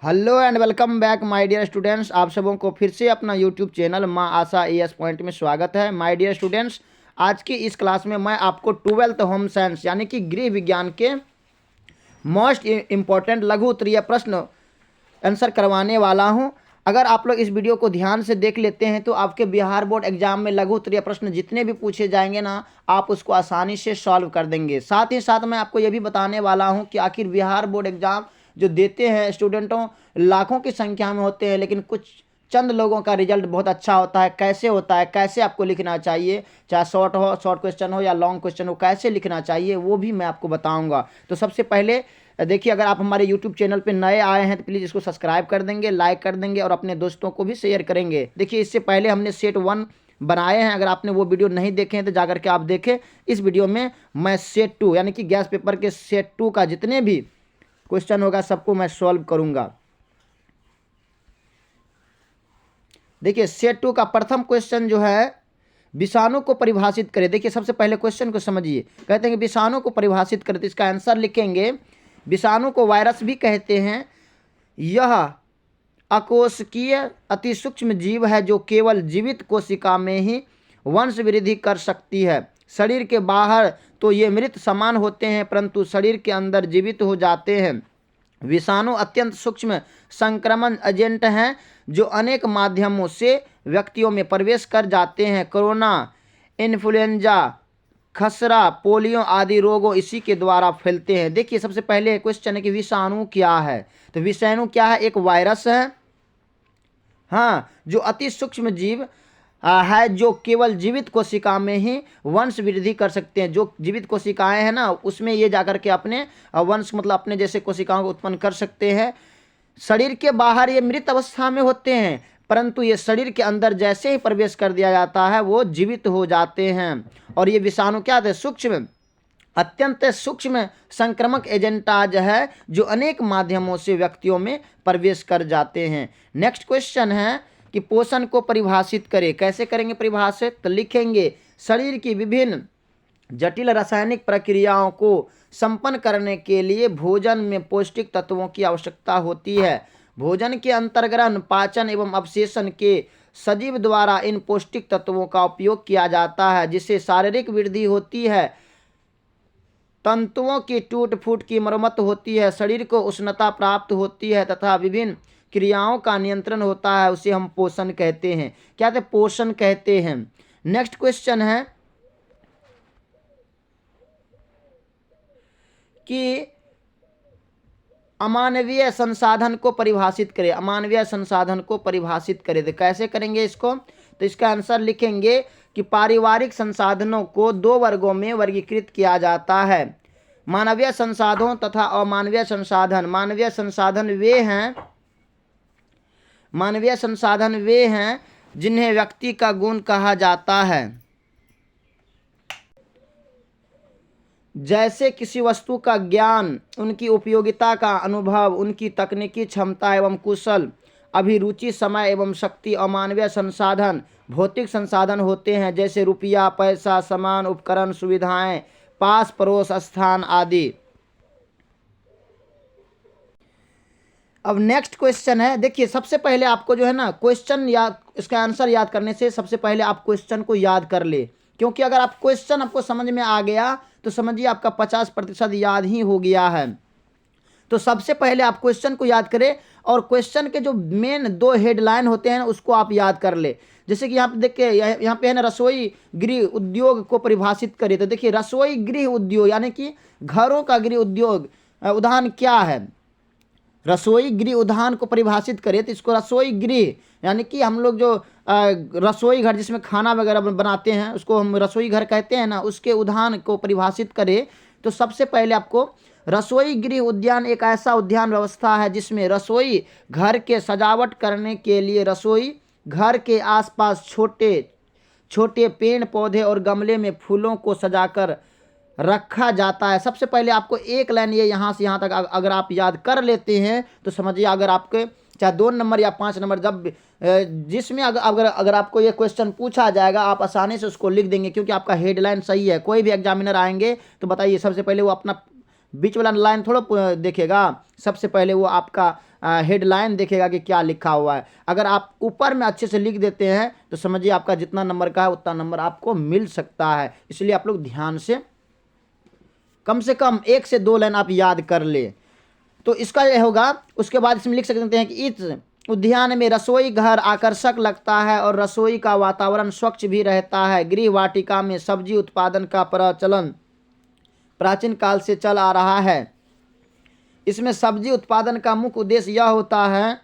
Hello and welcome back my dear students. आप सबों को फिर से अपना यूट्यूब चैनल माँ आशा एएस पॉइंट में स्वागत है। माय डियर स्टूडेंट्स, आज की इस क्लास में मैं आपको 12th होम साइंस यानी कि गृह विज्ञान के मोस्ट इम्पॉर्टेंट लघु उत्तरीय प्रश्न आंसर करवाने वाला हूं। अगर आप लोग इस वीडियो को ध्यान से देख लेते हैं तो आपके बिहार बोर्ड एग्जाम में लघु उत्तरीय प्रश्न जितने भी पूछे जाएंगे ना, आप उसको आसानी से सॉल्व कर देंगे। साथ ही साथ मैं आपको ये भी बताने वाला हूं कि आखिर बिहार बोर्ड एग्जाम जो देते हैं स्टूडेंटों, लाखों की संख्या में होते हैं, लेकिन कुछ चंद लोगों का रिजल्ट बहुत अच्छा होता है। कैसे होता है, कैसे आपको लिखना चाहिए, चाहे शॉर्ट क्वेश्चन हो या लॉन्ग क्वेश्चन हो, कैसे लिखना चाहिए वो भी मैं आपको बताऊंगा। तो सबसे पहले देखिए, अगर आप हमारे यूट्यूब चैनल पे नए आए हैं तो प्लीज़ इसको सब्सक्राइब कर देंगे, लाइक कर देंगे और अपने दोस्तों को भी शेयर करेंगे। देखिए, इससे पहले हमने सेट 1 बनाए हैं। अगर आपने वो वीडियो नहीं देखे हैं तो जाकर के आप देखें। इस वीडियो में मैं सेट 2 यानी कि गैस पेपर के सेट 2 का जितने भी क्वेश्चन होगा सबको मैं सॉल्व करूंगा। देखिए, सेट 2 का प्रथम क्वेश्चन जो है, विषाणु को परिभाषित करें। देखिए, सबसे पहले क्वेश्चन को समझिए। कहते हैं कि विषाणु को परिभाषित करें, तो इसका आंसर लिखेंगे। विषाणु को वायरस भी कहते हैं। यह अकोशिकीय अति सूक्ष्म जीव है जो केवल जीवित कोशिका में ही वंश वृद्धि कर सकती है। शरीर के बाहर तो ये मृत समान होते हैं, परंतु शरीर के अंदर जीवित हो जाते हैं। विषाणु अत्यंत सूक्ष्म संक्रमण एजेंट हैं जो अनेक माध्यमों से व्यक्तियों में प्रवेश कर जाते हैं। कोरोना, इन्फ्लुएंजा, खसरा, पोलियो आदि रोगों इसी के द्वारा फैलते हैं। देखिए, सबसे पहले क्वेश्चन है कि विषाणु क्या है। तो विषाणु क्या है? एक वायरस है, हाँ, जो अति सूक्ष्म जीव है जो केवल जीवित कोशिका में ही वंश वृद्धि कर सकते हैं। जो जीवित कोशिकाएं हैं ना, उसमें ये जाकर के अपने वंश मतलब अपने जैसे कोशिकाओं को उत्पन्न कर सकते हैं। शरीर के बाहर ये मृत अवस्था में होते हैं, परंतु ये शरीर के अंदर जैसे ही प्रवेश कर दिया जाता है वो जीवित हो जाते हैं। और ये विषाणु क्या थे? सूक्ष्म, अत्यंत सूक्ष्म संक्रामक एजेंटाज है जो अनेक माध्यमों से व्यक्तियों में प्रवेश कर जाते हैं। नेक्स्ट क्वेश्चन है कि पोषण को परिभाषित करें। कैसे करेंगे परिभाषित? तो लिखेंगे, शरीर की विभिन्न जटिल रासायनिक प्रक्रियाओं को संपन्न करने के लिए भोजन में पौष्टिक तत्वों की आवश्यकता होती है। भोजन के अंतर्ग्रहण, पाचन एवं अवशेषण के सजीव द्वारा इन पौष्टिक तत्वों का उपयोग किया जाता है, जिससे शारीरिक वृद्धि होती है, तंतुओं की टूट फूट की मरम्मत होती है, शरीर को उष्णता प्राप्त होती है तथा विभिन्न क्रियाओं का नियंत्रण होता है। उसे हम पोषण कहते हैं। क्या कहते? पोषण कहते हैं। नेक्स्ट क्वेश्चन है कि अमानवीय संसाधन को परिभाषित करें। अमानवीय संसाधन को परिभाषित करें, तो कैसे करेंगे इसको? तो इसका आंसर लिखेंगे कि पारिवारिक संसाधनों को 2 वर्गों में वर्गीकृत किया जाता है, मानवीय संसाधनों तथा अमानवीय संसाधन। मानवीय संसाधन वे हैं जिन्हें व्यक्ति का गुण कहा जाता है, जैसे किसी वस्तु का ज्ञान, उनकी उपयोगिता का अनुभव, उनकी तकनीकी क्षमता एवं कुशल अभिरुचि, समय एवं शक्ति। अमानवीय संसाधन भौतिक संसाधन होते हैं, जैसे रुपया, पैसा, सामान, उपकरण, सुविधाएं, पास पड़ोस स्थान आदि। अब नेक्स्ट क्वेश्चन है। देखिए, सबसे पहले आपको जो है ना क्वेश्चन या इसका आंसर याद करने से सबसे पहले आप क्वेश्चन को याद कर ले, क्योंकि अगर आप क्वेश्चन आपको समझ में आ गया तो समझिए आपका 50% याद ही हो गया है। तो सबसे पहले आप क्वेश्चन को याद करें और क्वेश्चन के जो मेन 2 हेडलाइन होते हैं उसको आप याद कर ले। जैसे कि यहाँ पे देखिए, यहाँ पे है ना, रसोई गृह उद्योग को परिभाषित करें। तो देखिए, रसोई गृह उद्योग यानी कि घरों का गृह उद्योग उदाहरण क्या है? रसोई गृह उद्यान को परिभाषित करें तो इसको रसोई गृह यानी कि हम लोग जो रसोई घर जिसमें खाना वगैरह बनाते हैं उसको हम रसोई घर कहते हैं ना, उसके उद्यान को परिभाषित करें तो सबसे पहले आपको रसोई गृह उद्यान एक ऐसा उद्यान व्यवस्था है जिसमें रसोई घर के सजावट करने के लिए रसोई घर के आसपास छोटे छोटे पेड़ पौधे और गमले में फूलों को सजाकर रखा जाता है। सबसे पहले आपको एक लाइन ये यहाँ से यहाँ तक अगर आप याद कर लेते हैं तो समझिए, अगर आपके चाहे 2 नंबर या 5 नंबर जब जिसमें अगर आपको ये क्वेश्चन पूछा जाएगा आप आसानी से उसको लिख देंगे, क्योंकि आपका हेडलाइन सही है। कोई भी एग्जामिनर आएंगे तो बताइए, सबसे पहले वो अपना बीच वाला लाइन थोड़ा देखेगा, सबसे पहले वो आपका हेडलाइन देखेगा कि क्या लिखा हुआ है। अगर आप ऊपर में अच्छे से लिख देते हैं तो समझिए आपका जितना नंबर का है उतना नंबर आपको मिल सकता है। इसलिए आप लोग ध्यान से कम 1 से 2 लाइन आप याद कर ले। तो इसका यह होगा। उसके बाद इसमें लिख सकते हैं कि इस उद्यान में रसोई घर आकर्षक लगता है और रसोई का वातावरण स्वच्छ भी रहता है। गृह वाटिका में सब्जी उत्पादन का प्रचलन प्राचीन काल से चल आ रहा है। इसमें सब्जी उत्पादन का मुख्य उद्देश्य यह होता है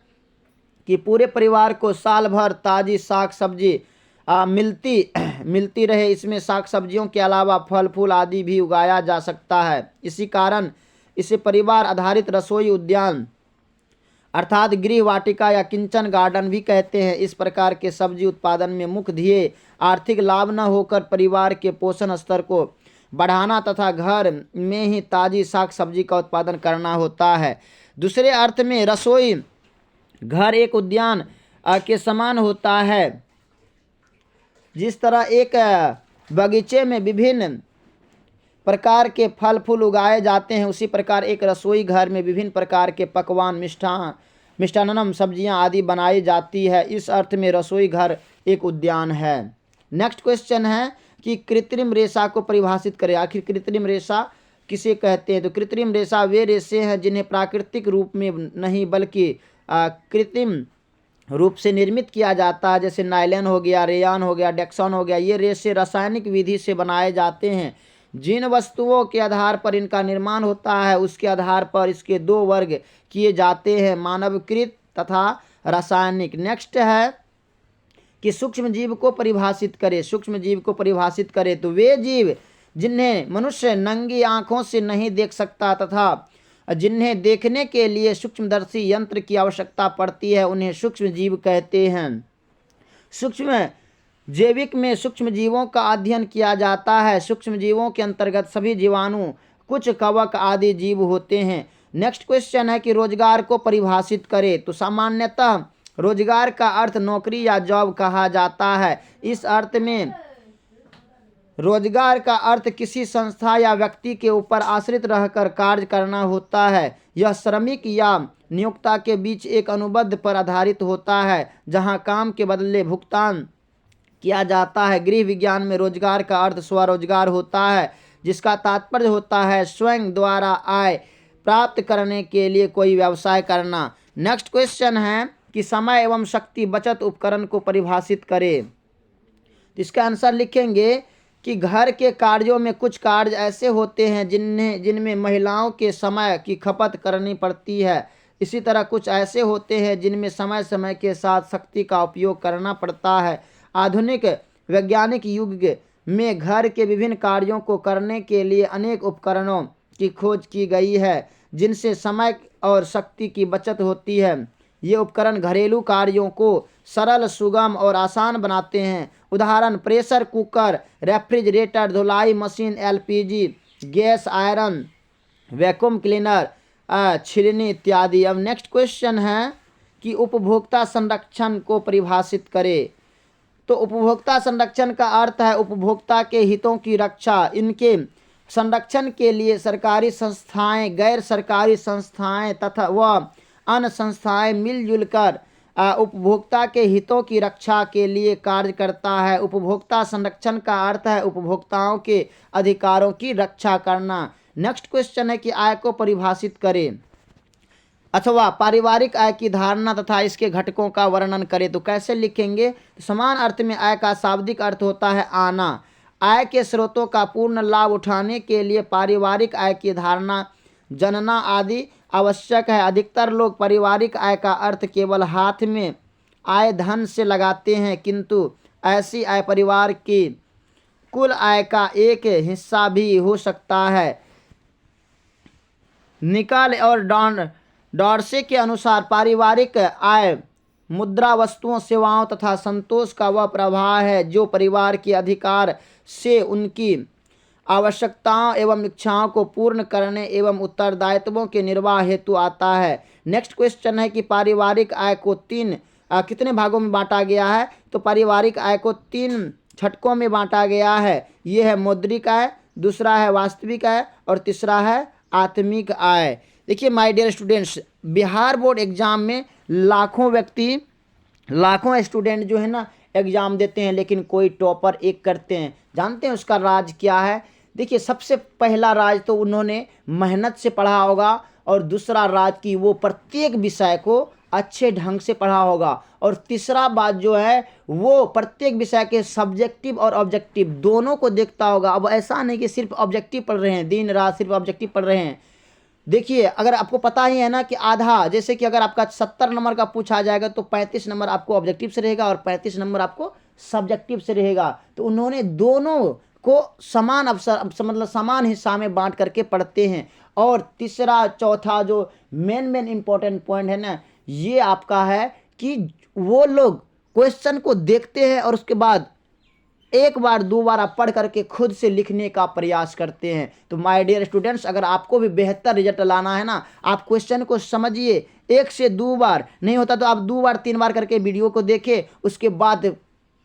कि पूरे परिवार को साल भर ताज़ी साग सब्जी मिलती रहे। इसमें साग सब्जियों के अलावा फल फूल आदि भी उगाया जा सकता है। इसी कारण इसे परिवार आधारित रसोई उद्यान अर्थात गृह वाटिका या किचन गार्डन भी कहते हैं। इस प्रकार के सब्जी उत्पादन में मुख्य ध्येय आर्थिक लाभ न होकर परिवार के पोषण स्तर को बढ़ाना तथा घर में ही ताज़ी साग सब्जी का उत्पादन करना होता है। दूसरे अर्थ में रसोई घर एक उद्यान के समान होता है। जिस तरह एक बगीचे में विभिन्न प्रकार के फल फूल उगाए जाते हैं, उसी प्रकार एक रसोई घर में विभिन्न प्रकार के पकवान मिष्टान्नम सब्जियां आदि बनाई जाती है। इस अर्थ में रसोई घर एक उद्यान है। नेक्स्ट क्वेश्चन है कि कृत्रिम रेशा को परिभाषित करें। आखिर कृत्रिम रेशा किसे कहते हैं? तो कृत्रिम रेशा वे रेशे हैं जिन्हें प्राकृतिक रूप में नहीं बल्कि कृत्रिम रूप से निर्मित किया जाता है। जैसे नायलॉन हो गया, रेयान हो गया, डेक्सॉन हो गया। ये रेशे रासायनिक विधि से बनाए जाते हैं। जिन वस्तुओं के आधार पर इनका निर्माण होता है उसके आधार पर इसके 2 वर्ग किए जाते हैं, मानवकृत तथा रासायनिक। नेक्स्ट है कि सूक्ष्म जीव को परिभाषित करें। सूक्ष्म जीव को परिभाषित करें तो वे जीव जिन्हें मनुष्य नंगी आंखों से नहीं देख सकता तथा जिन्हें देखने के लिए सूक्ष्मदर्शी यंत्र की आवश्यकता पड़ती है उन्हें सूक्ष्म जीव कहते हैं। सूक्ष्म जैविक में सूक्ष्म जीवों का अध्ययन किया जाता है। सूक्ष्म जीवों के अंतर्गत सभी जीवाणु, कुछ कवक आदि जीव होते हैं। नेक्स्ट क्वेश्चन है कि रोजगार को परिभाषित करें। तो सामान्यतः रोजगार का अर्थ नौकरी या जॉब कहा जाता है। इस अर्थ में रोजगार का अर्थ किसी संस्था या व्यक्ति के ऊपर आश्रित रहकर कार्य करना होता है। यह श्रमिक या नियोक्ता के बीच एक अनुबंध पर आधारित होता है जहां काम के बदले भुगतान किया जाता है। गृह विज्ञान में रोजगार का अर्थ स्वरोजगार होता है, जिसका तात्पर्य होता है स्वयं द्वारा आय प्राप्त करने के लिए कोई व्यवसाय करना। नेक्स्ट क्वेश्चन है कि समय एवं शक्ति बचत उपकरण को परिभाषित करें। इसका आंसर लिखेंगे कि घर के कार्यों में कुछ कार्य ऐसे होते हैं जिनमें महिलाओं के समय की खपत करनी पड़ती है। इसी तरह कुछ ऐसे होते हैं जिनमें समय समय के साथ शक्ति का उपयोग करना पड़ता है। आधुनिक वैज्ञानिक युग में घर के विभिन्न कार्यों को करने के लिए अनेक उपकरणों की खोज की गई है जिनसे समय और शक्ति की बचत होती है। ये उपकरण घरेलू कार्यों को सरल, सुगम और आसान बनाते हैं। उदाहरण प्रेशर कुकर, रेफ्रिजरेटर, धुलाई machine, LPG gas, iron, vacuum cleaner, छिलनी इत्यादि। अब नेक्स्ट क्वेश्चन है कि उपभोक्ता संरक्षण को परिभाषित करें। तो उपभोक्ता संरक्षण का अर्थ है उपभोक्ता के हितों की रक्षा। इनके संरक्षण के लिए सरकारी संस्थाएं, गैर सरकारी संस्थाएं तथा वह अन्य संस्थाएं मिलजुल कर उपभोक्ता के हितों की रक्षा के लिए कार्य करता है। उपभोक्ता संरक्षण का अर्थ है उपभोक्ताओं के अधिकारों की रक्षा करना। नेक्स्ट क्वेश्चन है कि आय को परिभाषित करें अथवा पारिवारिक आय की धारणा तथा इसके घटकों का वर्णन करें। तो कैसे लिखेंगे? तो समान अर्थ में आय का शाब्दिक अर्थ होता है आना। आय के स्रोतों का पूर्ण लाभ उठाने के लिए पारिवारिक आय की धारणा, जनना आदि आवश्यक है। अधिकतर लोग पारिवारिक आय का अर्थ केवल हाथ में आय धन से लगाते हैं, किंतु ऐसी आय परिवार की कुल आय का एक हिस्सा भी हो सकता है। निकाल और डॉर्से के अनुसार पारिवारिक आय मुद्रा, वस्तुओं, सेवाओं तथा संतोष का वह प्रवाह है जो परिवार के अधिकार से उनकी आवश्यकताओं एवं इच्छाओं को पूर्ण करने एवं उत्तरदायित्वों के निर्वाह हेतु आता है। नेक्स्ट क्वेश्चन है कि पारिवारिक आय को कितने भागों में बांटा गया है? तो पारिवारिक आय को 3 छटकों में बांटा गया है। ये है मौद्रिक आय, दूसरा है वास्तविक आय और तीसरा है आत्मिक आय। देखिए my dear students, Bihar board exam में लाखों व्यक्ति, लाखों स्टूडेंट जो है ना एग्जाम देते हैं, लेकिन कोई टॉपर एक करते हैं। जानते हैं उसका राज क्या है? देखिए सबसे पहला राज तो उन्होंने मेहनत से पढ़ा होगा, और दूसरा राज कि वो प्रत्येक विषय को अच्छे ढंग से पढ़ा होगा, और तीसरा बात जो है वो प्रत्येक विषय के सब्जेक्टिव और ऑब्जेक्टिव दोनों को देखता होगा। अब ऐसा नहीं कि सिर्फ ऑब्जेक्टिव पढ़ रहे हैं, दिन रात सिर्फ ऑब्जेक्टिव पढ़ रहे हैं। देखिए अगर आपको पता ही है ना कि आधा, जैसे कि अगर आपका 70 नंबर का पूछा जाएगा तो 35 नंबर आपको ऑब्जेक्टिव से रहेगा और 35 नंबर आपको सब्जेक्टिव से रहेगा। तो उन्होंने दोनों को समान अवसर, मतलब समान हिस्सा में बांट करके पढ़ते हैं। और तीसरा चौथा जो मेन इंपॉर्टेंट पॉइंट है ना, ये आपका है कि वो लोग क्वेश्चन को देखते हैं और उसके बाद एक बार दो बार आप पढ़ करके खुद से लिखने का प्रयास करते हैं। तो माय डियर स्टूडेंट्स, अगर आपको भी बेहतर रिजल्ट लाना है ना, आप क्वेश्चन को समझिए, एक से दो बार, नहीं होता तो आप 2 बार 3 बार करके वीडियो को देखें, उसके बाद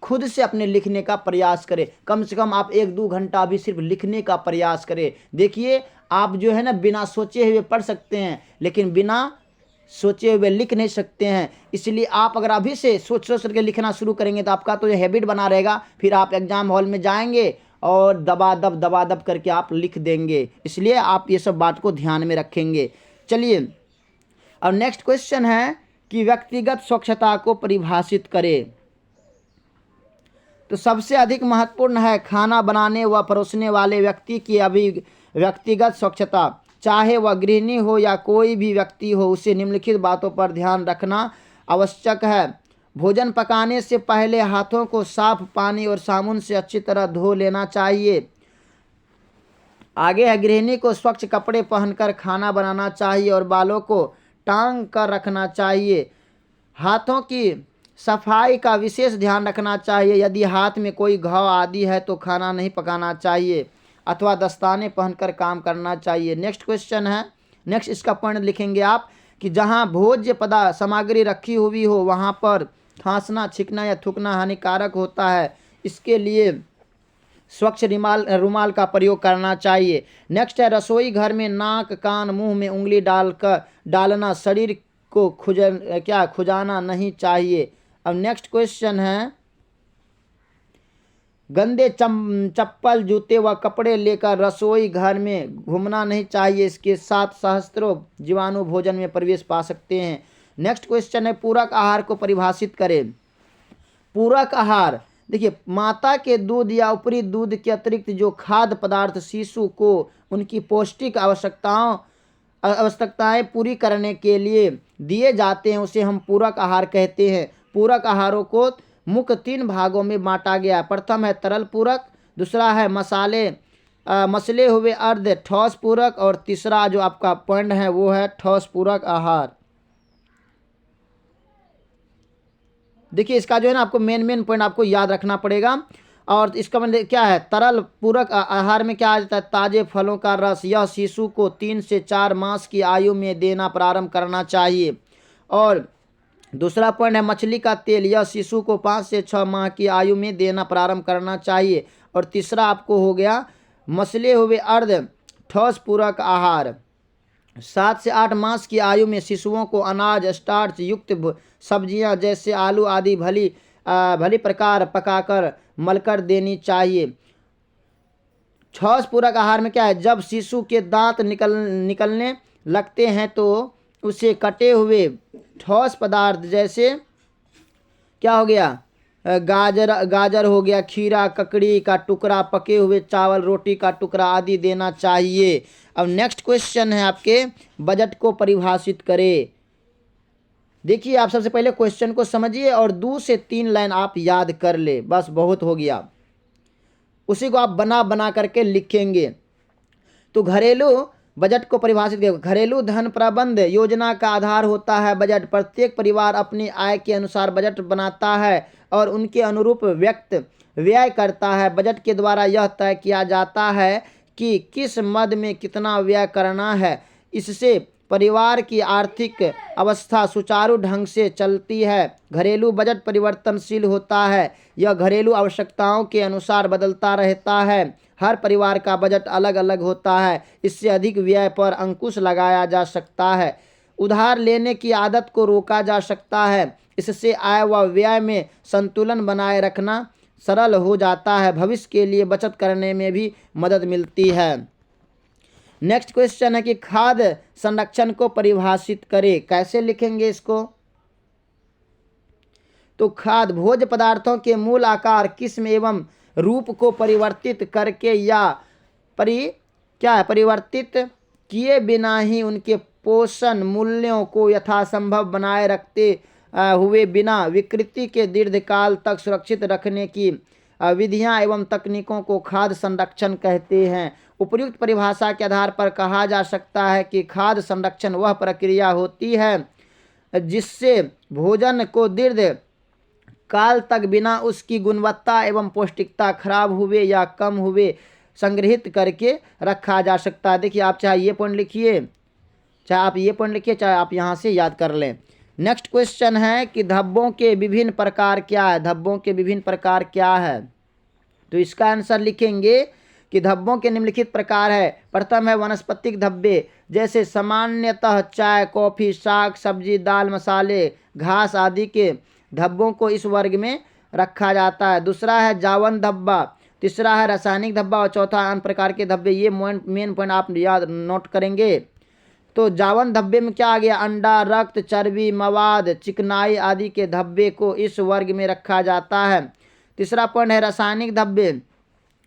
खुद से अपने लिखने का प्रयास करें। कम से कम आप 1-2 घंटा भी सिर्फ लिखने का प्रयास करें। देखिए आप जो है ना बिना सोचे हुए पढ़ सकते हैं, लेकिन बिना सोचे हुए लिख नहीं सकते हैं। इसलिए आप अगर अभी से सोच सोच करके लिखना शुरू करेंगे तो आपका तो ये हैबिट बना रहेगा, फिर आप एग्जाम हॉल में जाएंगे और दबा दब करके आप लिख देंगे। इसलिए आप ये सब बात को ध्यान में रखेंगे। चलिए अब नेक्स्ट क्वेश्चन है कि व्यक्तिगत स्वच्छता को परिभाषित करें। तो सबसे अधिक महत्वपूर्ण है खाना बनाने व परोसने वाले व्यक्ति की व्यक्तिगत स्वच्छता। चाहे वह गृहिणी हो या कोई भी व्यक्ति हो, उसे निम्नलिखित बातों पर ध्यान रखना आवश्यक है। भोजन पकाने से पहले हाथों को साफ पानी और साबुन से अच्छी तरह धो लेना चाहिए। आगे है, गृहिणी को स्वच्छ कपड़े पहनकर खाना बनाना चाहिए और बालों को टांग कर रखना चाहिए। हाथों की सफाई का विशेष ध्यान रखना चाहिए। यदि हाथ में कोई घाव आदि है तो खाना नहीं पकाना चाहिए अथवा दस्ताने पहनकर काम करना चाहिए। नेक्स्ट क्वेश्चन है, नेक्स्ट इसका पॉइंट लिखेंगे आप कि जहां भोज्य पदार्थ सामग्री रखी हुई हो वहां पर खांसना, छींकना या थूकना हानिकारक होता है। इसके लिए स्वच्छ रुमाल का प्रयोग करना चाहिए। नेक्स्ट है, रसोई घर में नाक, कान, मुंह में उंगली डालना शरीर को खुजाना नहीं चाहिए। अब नेक्स्ट क्वेश्चन है, गंदे चप्पल, जूते व कपड़े लेकर रसोई घर में घूमना नहीं चाहिए। इसके साथ सहस्त्रों जीवाणु भोजन में प्रवेश पा सकते हैं। नेक्स्ट क्वेश्चन है, पूरक आहार को परिभाषित करें। पूरक आहार, देखिए माता के दूध या ऊपरी दूध के अतिरिक्त जो खाद्य पदार्थ शिशु को उनकी पौष्टिक आवश्यकताएं पूरी करने के लिए दिए जाते हैं, उसे हम पूरक आहार कहते हैं। पूरक आहारों को मुख्य 3 भागों में बांटा गया। प्रथम है तरल पूरक, दूसरा है मसले हुए अर्ध ठोस पूरक, और तीसरा जो आपका पॉइंट है वो है ठोस पूरक आहार। देखिए इसका जो है ना आपको मेन पॉइंट आपको याद रखना पड़ेगा। और इसका मतलब क्या है, तरल पूरक आहार में क्या आ जाता है, ताजे फलों का रस, यह शिशु को 3 से 4 मास की आयु में देना प्रारंभ करना चाहिए। और दूसरा पॉइंट है मछली का तेल, यह शिशु को 5 से 6 माह की आयु में देना प्रारंभ करना चाहिए। और तीसरा आपको हो गया मसले हुए अर्ध ठोस पूरक आहार, 7 से 8 मास की आयु में शिशुओं को अनाज, स्टार्च युक्त सब्जियां जैसे आलू आदि भली प्रकार पकाकर मलकर देनी चाहिए। ठोस पूरक आहार में क्या है, जब शिशु के दांत निकलने लगते हैं तो उसे कटे हुए ठोस पदार्थ जैसे क्या हो गया, गाजर हो गया, खीरा, ककड़ी का टुकड़ा, पके हुए चावल, रोटी का टुकड़ा आदि देना चाहिए। अब नेक्स्ट क्वेश्चन है आपके, बजट को परिभाषित करें। देखिए आप सबसे पहले क्वेश्चन को समझिए और 2 से 3 लाइन आप याद कर ले, बस बहुत हो गया। उसी को आप बना करके लिखेंगे। तो घरेलू बजट को परिभाषित करें। घरेलू धन प्रबंध योजना का आधार होता है बजट। प्रत्येक परिवार अपनी आय के अनुसार बजट बनाता है और उनके अनुरूप व्यय करता है। बजट के द्वारा यह तय किया जाता है कि किस मद में कितना व्यय करना है। इससे परिवार की आर्थिक अवस्था सुचारू ढंग से चलती है। घरेलू बजट परिवर्तनशील होता है, यह घरेलू आवश्यकताओं के अनुसार बदलता रहता है। हर परिवार का बजट अलग अलग होता है, इससे अधिक व्यय पर अंकुश लगाया जा सकता है। उधार लेने की आदत को रोका जा सकता है, इससे आय व व्यय में संतुलन बनाए रखना सरल हो जाता है। भविष्य के लिए बचत करने में भी मदद मिलती है। नेक्स्ट क्वेश्चन है कि खाद्य संरक्षण को परिभाषित करें। कैसे लिखेंगे इसको? तो खाद्य भोज्य पदार्थों के मूल आकार, किस्म एवं रूप को परिवर्तित करके या परिवर्तित किए बिना ही उनके पोषण मूल्यों को यथासंभव बनाए रखते हुए बिना विकृति के दीर्घकाल तक सुरक्षित रखने की विधियां एवं तकनीकों को खाद्य संरक्षण कहते हैं। उपयुक्त परिभाषा के आधार पर कहा जा सकता है कि खाद्य संरक्षण वह प्रक्रिया होती है जिससे भोजन को दीर्घ काल तक बिना उसकी गुणवत्ता एवं पौष्टिकता खराब हुए या कम हुए संग्रहित करके रखा जा सकता है। देखिए, आप चाहे ये पॉइंट लिखिए, चाहे आप ये पॉइंट लिखिए, चाहे आप यहाँ से याद कर लें। नेक्स्ट क्वेश्चन है कि धब्बों के विभिन्न प्रकार क्या है? धब्बों के विभिन्न प्रकार क्या है? तो इसका आंसर लिखेंगे कि धब्बों के निम्नलिखित प्रकार है। प्रथम है वनस्पतिक धब्बे, जैसे सामान्यतः चाय, कॉफी, साग, सब्जी, दाल, मसाले, घास आदि के धब्बों को इस वर्ग में रखा जाता है। दूसरा है जावन धब्बा, तीसरा है रासायनिक धब्बा और चौथा अन्य प्रकार के धब्बे। ये मेन पॉइंट आप याद नोट करेंगे। तो जावन धब्बे में क्या आ गया? अंडा, रक्त, चर्बी, मवाद, चिकनाई आदि के धब्बे को इस वर्ग में रखा जाता है। तीसरा पॉइंट है रासायनिक धब्बे,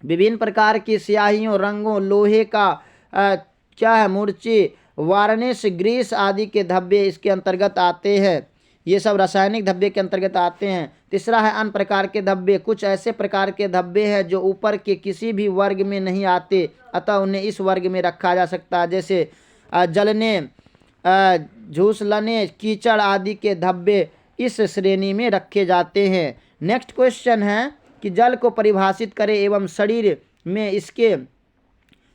विभिन्न प्रकार की स्याहियों, रंगों, लोहे का मूर्चे, वार्निश, ग्रीस आदि के धब्बे इसके अंतर्गत आते हैं। ये सब रासायनिक धब्बे के अंतर्गत आते हैं। तीसरा है अन्य प्रकार के धब्बे, कुछ ऐसे प्रकार के धब्बे हैं जो ऊपर के किसी भी वर्ग में नहीं आते, अतः उन्हें इस वर्ग में रखा जा सकता है। जैसे जलने, झूसलने, कीचड़ आदि के धब्बे इस श्रेणी में रखे जाते हैं। नेक्स्ट क्वेश्चन है कि जल को परिभाषित करें एवं शरीर में इसके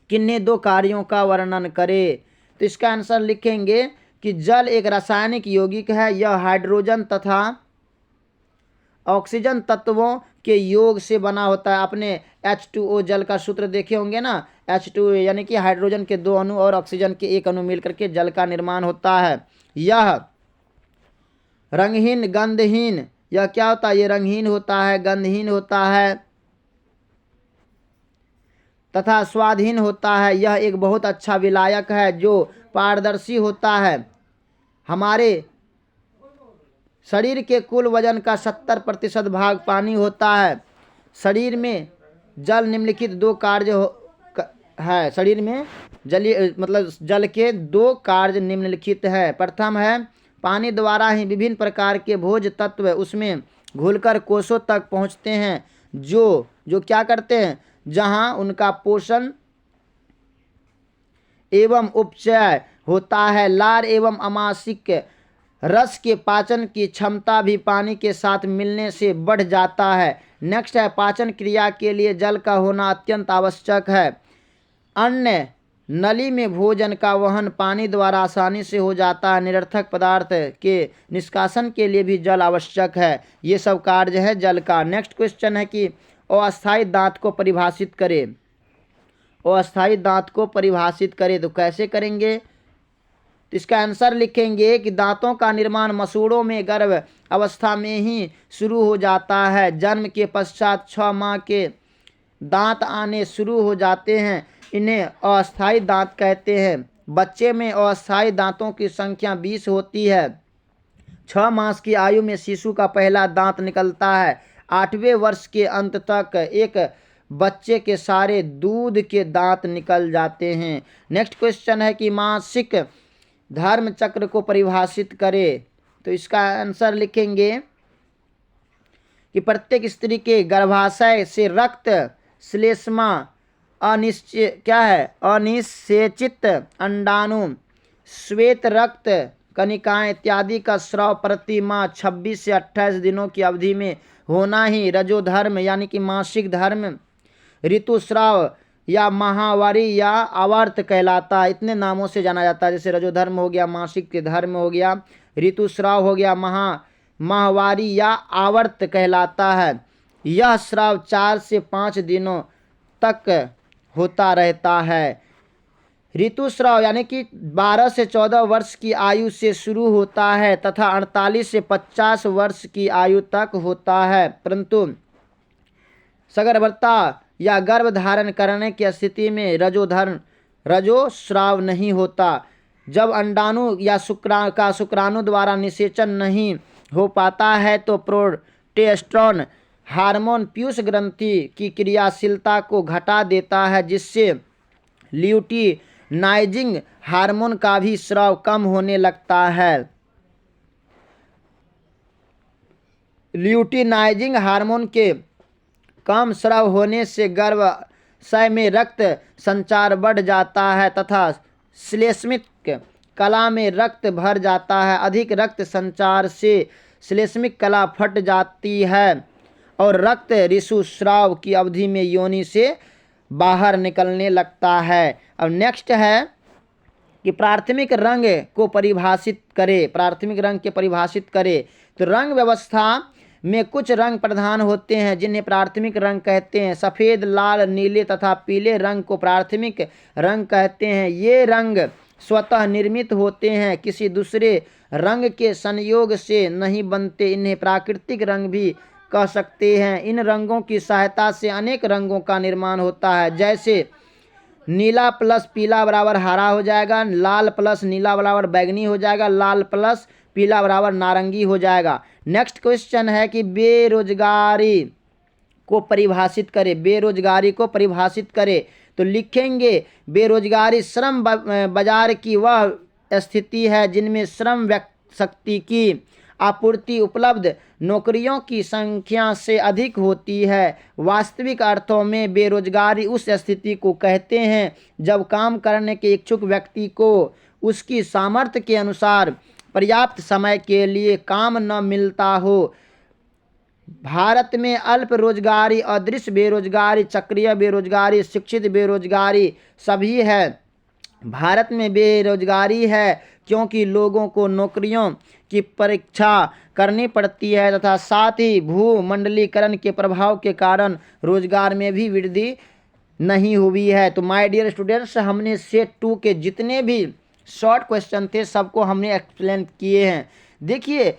किन्हीं दो कार्यों का वर्णन करें। तो इसका आंसर लिखेंगे कि जल एक रासायनिक यौगिक है। यह हाइड्रोजन तथा ऑक्सीजन तत्वों के योग से बना होता है। आपने H2O जल का सूत्र देखे होंगे ना, H2O यानी कि हाइड्रोजन के 2 अणु और ऑक्सीजन के 1 अणु मिलकर के जल का निर्माण होता है। यह रंगहीन, गंधहीन, यह क्या होता है? ये रंगहीन होता है, गंधहीन होता है तथा स्वादहीन होता है। यह एक बहुत अच्छा विलायक है जो पारदर्शी होता है। हमारे शरीर के कुल वजन का 70% भाग पानी होता है। शरीर में जल निम्नलिखित 2 कार्य है। शरीर में जल के 2 कार्य निम्नलिखित है। प्रथम है पानी द्वारा ही विभिन्न प्रकार के भोज्य तत्व उसमें घुलकर कोषों तक पहुँचते हैं, जो क्या करते हैं? जहाँ उनका पोषण एवं उपचय होता है। लार एवं अमाशयिक रस के पाचन की क्षमता भी पानी के साथ मिलने से बढ़ जाता है। नेक्स्ट है पाचन क्रिया के लिए जल का होना अत्यंत आवश्यक है। अन्य नली में भोजन का वहन पानी द्वारा आसानी से हो जाता है। निरर्थक पदार्थ के निष्कासन के लिए भी जल आवश्यक है। ये सब कार्य है जल का। नेक्स्ट क्वेश्चन है कि अस्थायी दांत को परिभाषित करें। अस्थायी दांत को परिभाषित करें तो कैसे करेंगे? तो इसका आंसर लिखेंगे कि दांतों का निर्माण मसूड़ों में गर्भ अवस्था में ही शुरू हो जाता है। जन्म के पश्चात 6 माह के दांत आने शुरू हो जाते हैं। इन्हें अस्थायी दांत कहते हैं। बच्चे में अस्थायी दांतों की संख्या 20 होती है। 6 मास की आयु में शिशु का पहला दांत निकलता है। 8वें वर्ष के अंत तक एक बच्चे के सारे दूध के दांत निकल जाते हैं। नेक्स्ट क्वेश्चन है कि मासिक धर्म चक्र को परिभाषित करें। तो इसका आंसर लिखेंगे कि प्रत्येक स्त्री के गर्भाशय से रक्त श्लेष्मा अनिषेचित अंडाणु, श्वेत रक्त कणिकाएं इत्यादि का स्राव प्रति माह 26 से 28 दिनों की अवधि में होना ही रजोधर्म यानी कि मासिक धर्म, ऋतुस्राव या माहवारी या आवर्त कहलाता है। इतने नामों से जाना जाता है, जैसे रजोधर्म हो गया, मासिक धर्म हो गया, ऋतुस्राव हो गया, माहवारी या आवर्त कहलाता है। यह स्राव 4 से 5 दिनों तक होता रहता है। ऋतुस्राव यानी कि 12 से 14 वर्ष की आयु से शुरू होता है तथा 48 से 50 वर्ष की आयु तक होता है, परंतु सगर्भता या गर्भ धारण करने की स्थिति में रजोस्राव नहीं होता। जब अंडाणु या शुक्राणु द्वारा निषेचन नहीं हो पाता है तो प्रोजेस्टेरोन हार्मोन पीयूष ग्रंथि की क्रियाशीलता को घटा देता है, जिससे ल्यूटिनाइजिंग हार्मोन का भी स्राव कम होने लगता है। ल्यूटिनाइजिंग हार्मोन के कम स्राव होने से गर्भाशय में रक्त संचार बढ़ जाता है तथा श्लेष्मिक कला में रक्त भर जाता है। अधिक रक्त संचार से श्लेष्मिक कला फट जाती है और रक्त ऋतुस्राव की अवधि में योनि से बाहर निकलने लगता है। अब नेक्स्ट है कि प्राथमिक रंग को परिभाषित करें। प्राथमिक रंग के परिभाषित करें तो रंग व्यवस्था में कुछ रंग प्रधान होते हैं जिन्हें प्राथमिक रंग कहते हैं। सफ़ेद, लाल, नीले तथा पीले रंग को प्राथमिक रंग कहते हैं। ये रंग स्वतः निर्मित होते हैं, किसी दूसरे रंग के संयोग से नहीं बनते। इन्हें प्राकृतिक रंग भी कह सकते हैं। इन रंगों की सहायता से अनेक रंगों का निर्माण होता है, जैसे नीला प्लस पीला बराबर हरा हो जाएगा, लाल प्लस नीला बराबर बैगनी हो जाएगा, लाल प्लस पीला बराबर नारंगी हो जाएगा। नेक्स्ट क्वेश्चन है कि बेरोजगारी को परिभाषित करें। बेरोजगारी को परिभाषित करें तो लिखेंगे बेरोजगारी श्रम बाजार की वह स्थिति है जिनमें श्रम शक्ति की आपूर्ति उपलब्ध नौकरियों की संख्या से अधिक होती है। वास्तविक अर्थों में बेरोजगारी उस स्थिति को कहते हैं जब काम करने के इच्छुक व्यक्ति को उसकी सामर्थ्य के अनुसार पर्याप्त समय के लिए काम न मिलता हो। भारत में अल्प रोजगारी, अदृश्य बेरोजगारी, चक्रीय बेरोजगारी, शिक्षित बेरोजगारी सभी है। भारत में बेरोजगारी है क्योंकि लोगों को नौकरियों की परीक्षा करनी पड़ती है तथा साथ ही भूमंडलीकरण के प्रभाव के कारण रोजगार में भी वृद्धि नहीं हुई है। तो माय डियर स्टूडेंट्स, हमने सेट 2 के जितने भी शॉर्ट क्वेश्चन थे सबको हमने एक्सप्लेन किए हैं। देखिए,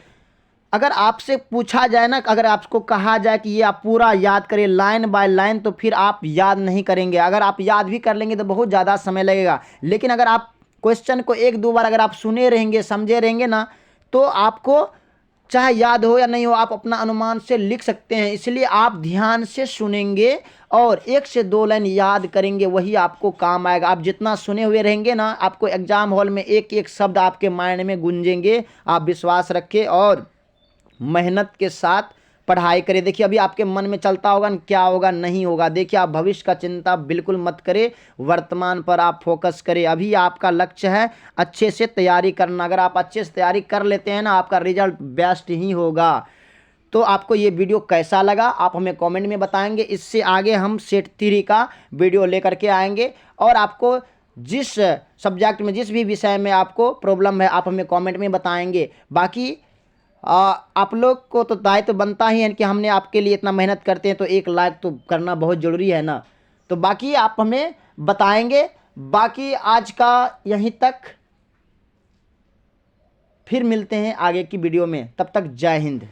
अगर आपसे पूछा जाए ना, अगर आपको कहा जाए कि ये आप पूरा याद करें लाइन बाय लाइन, तो फिर आप याद नहीं करेंगे। अगर आप याद भी कर लेंगे तो बहुत ज़्यादा समय लगेगा। लेकिन अगर आप क्वेश्चन को 1-2 बार अगर आप सुने रहेंगे, समझे रहेंगे ना, तो आपको चाहे याद हो या नहीं हो, आप अपना अनुमान से लिख सकते हैं। इसलिए आप ध्यान से सुनेंगे और 1 से 2 लाइन याद करेंगे, वही आपको काम आएगा। आप जितना सुने हुए रहेंगे ना, आपको एग्जाम हॉल में एक एक शब्द आपके माइंड में गूंजेंगे। आप विश्वास रखें और मेहनत के साथ पढ़ाई करें। देखिए, अभी आपके मन में चलता होगा क्या होगा नहीं होगा। देखिए, आप भविष्य का चिंता बिल्कुल मत करें, वर्तमान पर आप फोकस करें। अभी आपका लक्ष्य है अच्छे से तैयारी करना। अगर आप अच्छे से तैयारी कर लेते हैं ना, आपका रिजल्ट बेस्ट ही होगा। तो आपको ये वीडियो कैसा लगा आप हमें कमेंट में बताएंगे। इससे आगे हम सेट 3 का वीडियो लेकर के आएंगे और आपको जिस सब्जेक्ट में, जिस भी विषय में आपको प्रॉब्लम है, आप हमें कमेंट में बताएंगे। बाकी आप लोग को तो दायित्व बनता ही है कि हमने आपके लिए इतना मेहनत करते हैं तो 1 लाइक तो करना बहुत ज़रूरी है ना। तो बाकी आप हमें बताएंगे। बाकी आज का यहीं तक, फिर मिलते हैं आगे की वीडियो में। तब तक जय हिंद।